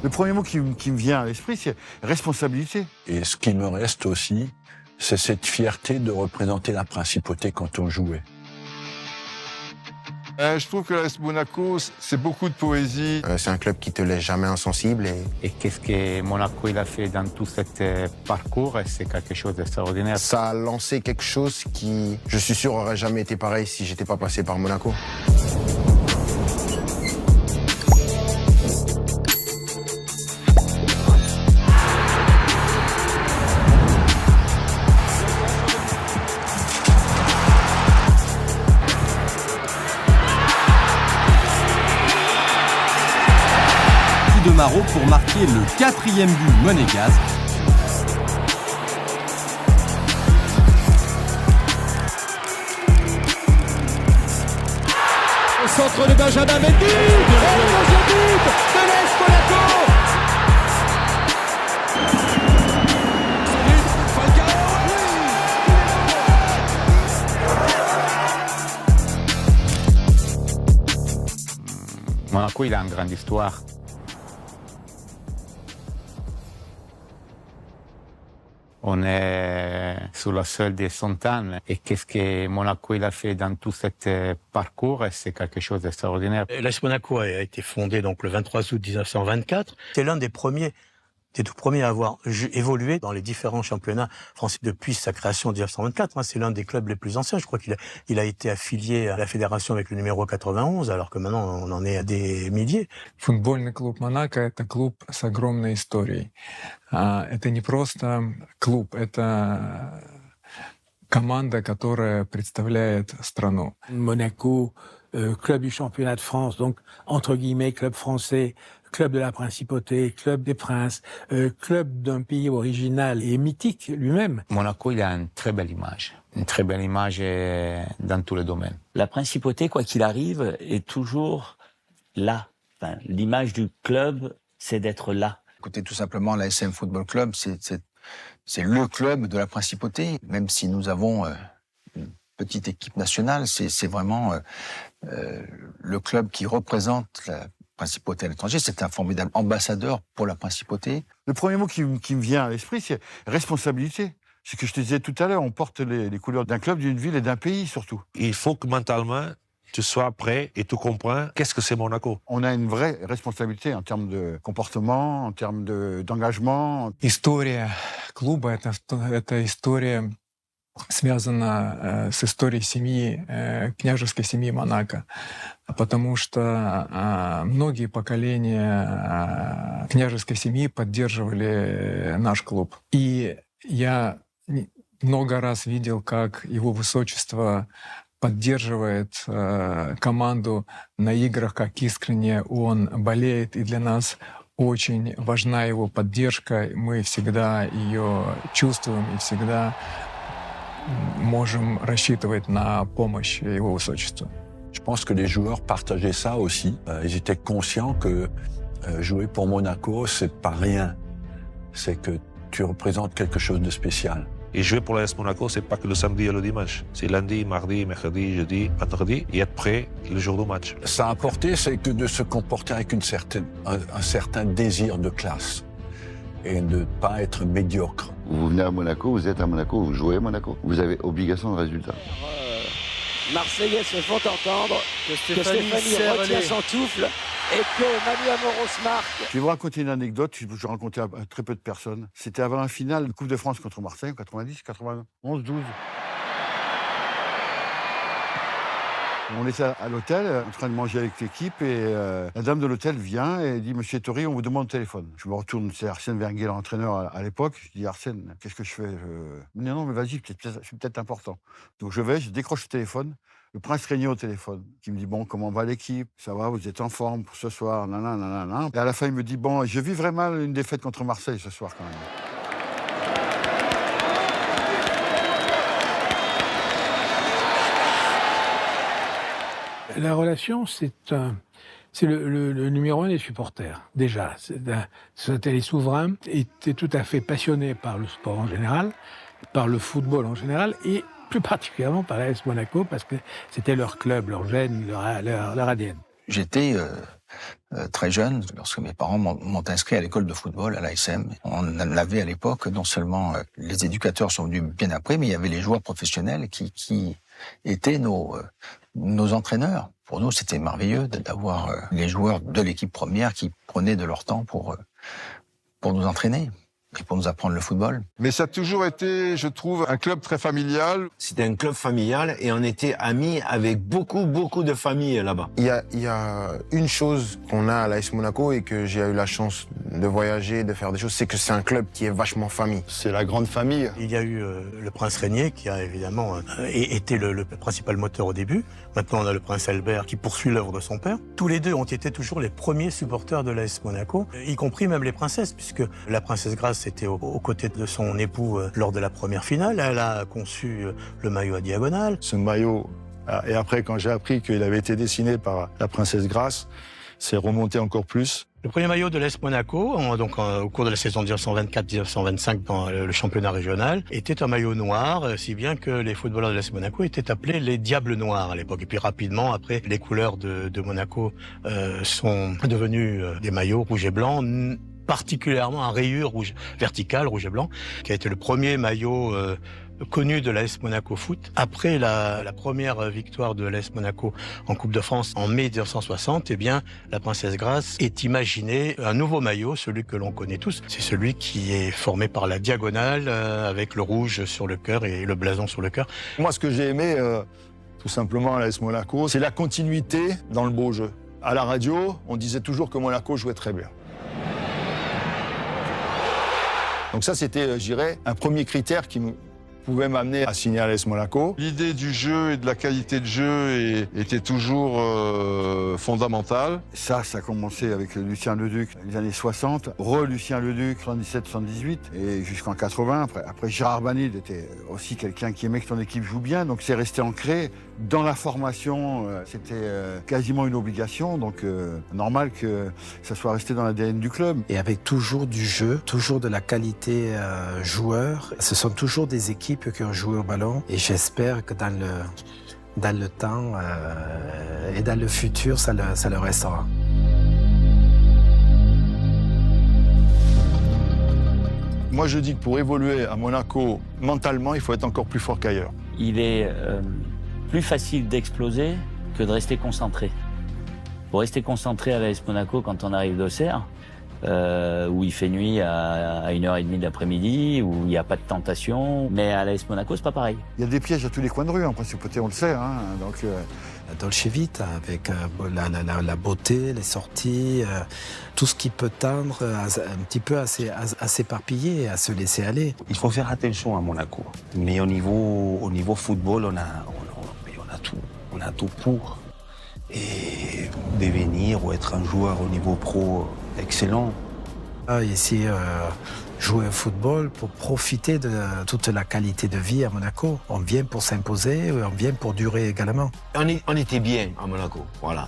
Le premier mot qui me vient à l'esprit, c'est responsabilité. Et ce qui me reste aussi, c'est cette fierté de représenter la principauté quand on jouait. Je trouve que l'AS Monaco, c'est beaucoup de poésie. C'est un club qui te laisse jamais insensible. Et qu'est-ce que Monaco il a fait dans tout ce parcours, c'est quelque chose d'extraordinaire. Ça a lancé quelque chose qui, je suis sûr, aurait jamais été pareil si j'étais pas passé par Monaco. De Maro pour marquer le 4e but monégasque. Au centre de Benjamin Mendy, et le deuxième but de l'AS Monaco. Monaco il a une grande histoire. On est sur la seule des centaines. Et qu'est-ce que Monaco il a fait dans tout ce parcours, c'est quelque chose d'extraordinaire. L'AS Monaco a été fondé donc le 23 août 1924. C'est l'un des tout premiers à avoir évolué dans les différents championnats français depuis sa création en 1924. C'est l'un des clubs les plus anciens. Je crois qu'il a été affilié à la fédération avec le numéro 91, alors que maintenant on en est à des milliers. Футбольный клуб «Монако» — это клуб с огромной историей. Это не просто клуб, это команда, которая представляет страну. Monaco, club du championnat de France, donc entre guillemets club français, club de la principauté, club des princes, club d'un pays original et mythique lui-même. Monaco, il a une très belle image dans tous les domaines. La principauté, quoi qu'il arrive, est toujours là. Enfin, l'image du club, c'est d'être là. Écoutez, tout simplement, la SM Football Club, c'est le club de la principauté. Même si nous avons une petite équipe nationale, c'est vraiment le club qui représente la principauté à l'étranger. C'est un formidable ambassadeur pour la principauté. Le premier mot qui me vient à l'esprit, c'est responsabilité. C'est ce que je te disais tout à l'heure, on porte les couleurs d'un club, d'une ville et d'un pays surtout. Il faut que mentalement, tu sois prêt et tu comprends qu'est-ce que c'est Monaco. On a une vraie responsabilité en termes de comportement, en termes d'engagement. История клуба — это история, связана с историей семьи, княжеской семьи Монако, потому что многие поколения княжеской семьи поддерживали наш клуб. И я много раз видел, как его высочество поддерживает команду на играх, как искренне он болеет, и для нас очень важна его поддержка. Мы всегда ее чувствуем и всегда можем рассчитывать на помощь его высочества. Je pense que les joueurs partageaient ça aussi. Ils étaient conscients que jouer pour Monaco, c'est pas rien. C'est que tu représentes quelque chose de spécial. Et jouer pour l'AS Monaco, c'est pas que le samedi et le dimanche. C'est lundi, mardi, mercredi, jeudi, vendredi, et être prêt le jour du match. Ça a apporté, c'est que de se comporter avec un certain désir de classe et de ne pas être médiocre. Vous venez à Monaco, vous êtes à Monaco, vous jouez à Monaco. Vous avez obligation de résultat. Marseillais se font entendre, que Stéphanie retient son souffle et que Manu Amoros marque. Je vais vous raconter une anecdote, je rencontrais très peu de personnes. C'était avant la finale de Coupe de France contre Marseille en 90, 91, 12. On était à l'hôtel, en train de manger avec l'équipe, et la dame de l'hôtel vient et dit « Monsieur Ettori, on vous demande le téléphone ». Je me retourne, c'est Arsène Wenger, l'entraîneur à l'époque. Je dis « Arsène, qu'est-ce que je fais ?» Il me dit « Non, mais vas-y, c'est peut-être important ». Donc je vais, je décroche le téléphone. Le prince Régnat au téléphone, qui me dit « Bon, comment va l'équipe? Ça va, vous êtes en forme pour ce soir ?» Et à la fin, il me dit « Bon, je vivrai mal une défaite contre Marseille ce soir quand même. » La relation, c'est le numéro 1 des supporters, déjà. Les souverains étaient tout à fait passionnés par le sport en général, par le football en général, et plus particulièrement par l'AS Monaco, parce que c'était leur club, leur gène, leur ADN. J'étais très jeune, lorsque mes parents m'ont inscrit à l'école de football, à l'ASM. On avait à l'époque, non seulement les éducateurs sont venus bien après, mais il y avait les joueurs professionnels qui étaient nos entraîneurs. Pour nous, c'était merveilleux d'avoir les joueurs de l'équipe première qui prenaient de leur temps pour nous entraîner et pour nous apprendre le football. Mais ça a toujours été, je trouve, un club très familial. C'était un club familial et on était amis avec beaucoup de familles là-bas. Il y a une chose qu'on a à l'AS Monaco et que j'ai eu la chance de voyager, de faire des choses, c'est que c'est un club qui est vachement famille. C'est la grande famille. Il y a eu le prince Régnier qui a évidemment été le principal moteur au début. Maintenant, on a le prince Albert qui poursuit l'œuvre de son père. Tous les deux ont été toujours les premiers supporters de l'AS Monaco, y compris même les princesses, puisque la princesse Grace était aux côtés de son époux lors de la première finale. Elle a conçu le maillot à diagonale. Ce maillot, et après quand j'ai appris qu'il avait été dessiné par la princesse Grace, c'est remonté encore plus. Le premier maillot de l'AS Monaco, au cours de la saison 1924-1925 dans le championnat régional, était un maillot noir, si bien que les footballeurs de l'AS Monaco étaient appelés les Diables Noirs à l'époque. Et puis rapidement, après, les couleurs de Monaco sont devenues des maillots rouge et blanc, particulièrement à rayures verticales, rouge et blanc, qui a été le premier maillot connu de l'AS Monaco Foot. Après la première victoire de l'AS Monaco en Coupe de France en mai 1960, eh bien, la princesse Grace est imaginé un nouveau maillot, celui que l'on connaît tous. C'est celui qui est formé par la diagonale avec le rouge sur le cœur et le blason sur le cœur. Moi, ce que j'ai aimé, tout simplement à l'AS Monaco, c'est la continuité dans le beau jeu. À la radio, on disait toujours que Monaco jouait très bien. Donc ça, c'était, je dirais, un premier critère qui pouvait m'amener à signer à l'AS Monaco. L'idée du jeu et de la qualité de jeu était toujours fondamentale. Ça a commencé avec Lucien Leduc dans les années 60, Lucien Leduc 77-78 et jusqu'en 80. Après Gérard Banide était aussi quelqu'un qui aimait que son équipe joue bien, donc c'est resté ancré. Dans la formation, c'était quasiment une obligation, donc normal que ça soit resté dans l'ADN du club. Et avec toujours du jeu, toujours de la qualité joueur. Ce sont toujours des équipes qui ont joué au ballon et j'espère que dans le temps et dans le futur, ça le restera. Moi, je dis que pour évoluer à Monaco, mentalement, il faut être encore plus fort qu'ailleurs. Il est plus facile d'exploser que de rester concentré. Pour rester concentré à l'AS Monaco quand on arrive d'Auxerre, où il fait nuit à 1h30 de l'après-midi, où il n'y a pas de tentation, mais à l'AS Monaco, c'est pas pareil. Il y a des pièges à tous les coins de rue, en principauté, on le sait. Hein, donc, La Dolce Vita, avec la beauté, les sorties, tout ce qui peut tendre un petit peu à s'éparpiller, à se laisser aller. Il faut faire attention à Monaco. Mais au niveau football, on a tout pour. Et devenir ou être un joueur au niveau pro excellent. Ici, jouer au football pour profiter de toute la qualité de vie à Monaco. On vient pour s'imposer, on vient pour durer également. On était bien à Monaco, voilà.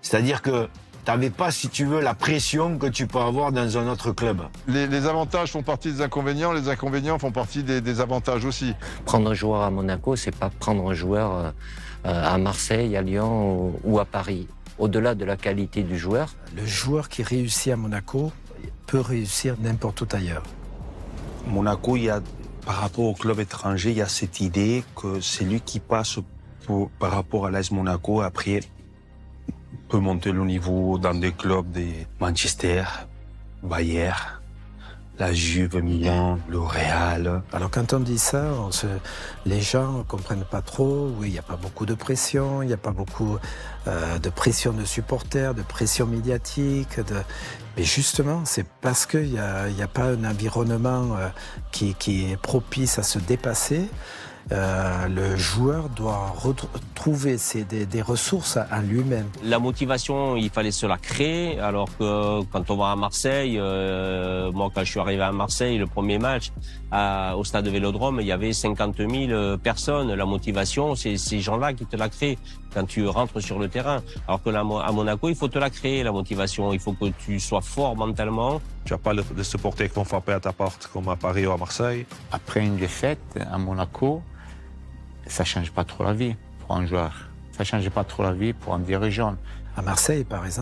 C'est-à-dire que tu n'avais pas, si tu veux, la pression que tu peux avoir dans un autre club. Les avantages font partie des inconvénients, les inconvénients font partie des avantages aussi. Prendre un joueur à Monaco, c'est pas prendre un joueur à Marseille, à Lyon ou à Paris. Au-delà de la qualité du joueur. Le joueur qui réussit à Monaco peut réussir n'importe où ailleurs. Monaco, par rapport au club étranger, il y a cette idée que c'est lui qui passe par rapport à l'AS Monaco, après peut monter le niveau dans des clubs de Manchester, Bayern, la Juve, Milan, le Real. Alors quand on dit ça, les gens ne comprennent pas trop. Oui, il n'y a pas beaucoup de pression, il n'y a pas beaucoup de pression de supporters, de pression médiatique. Mais justement, c'est parce qu'il n'y a pas un environnement qui est propice à se dépasser. Le joueur doit retrouver des ressources en lui-même. La motivation, il fallait se la créer, alors que quand on va à Marseille, moi quand je suis arrivé à Marseille, le premier match, au stade Vélodrome, il y avait 50 000 personnes. La motivation, c'est ces gens-là qui te la créent quand tu rentres sur le terrain. Alors que là, à Monaco, il faut te la créer, la motivation. Il faut que tu sois fort mentalement. Tu n'as pas de supporters qui vont frapper à ta porte comme à Paris ou à Marseille. Après une défaite à Monaco, ça ne change pas trop la vie pour un joueur. Ça ne change pas trop la vie pour un dirigeant. À Marseille, par exemple,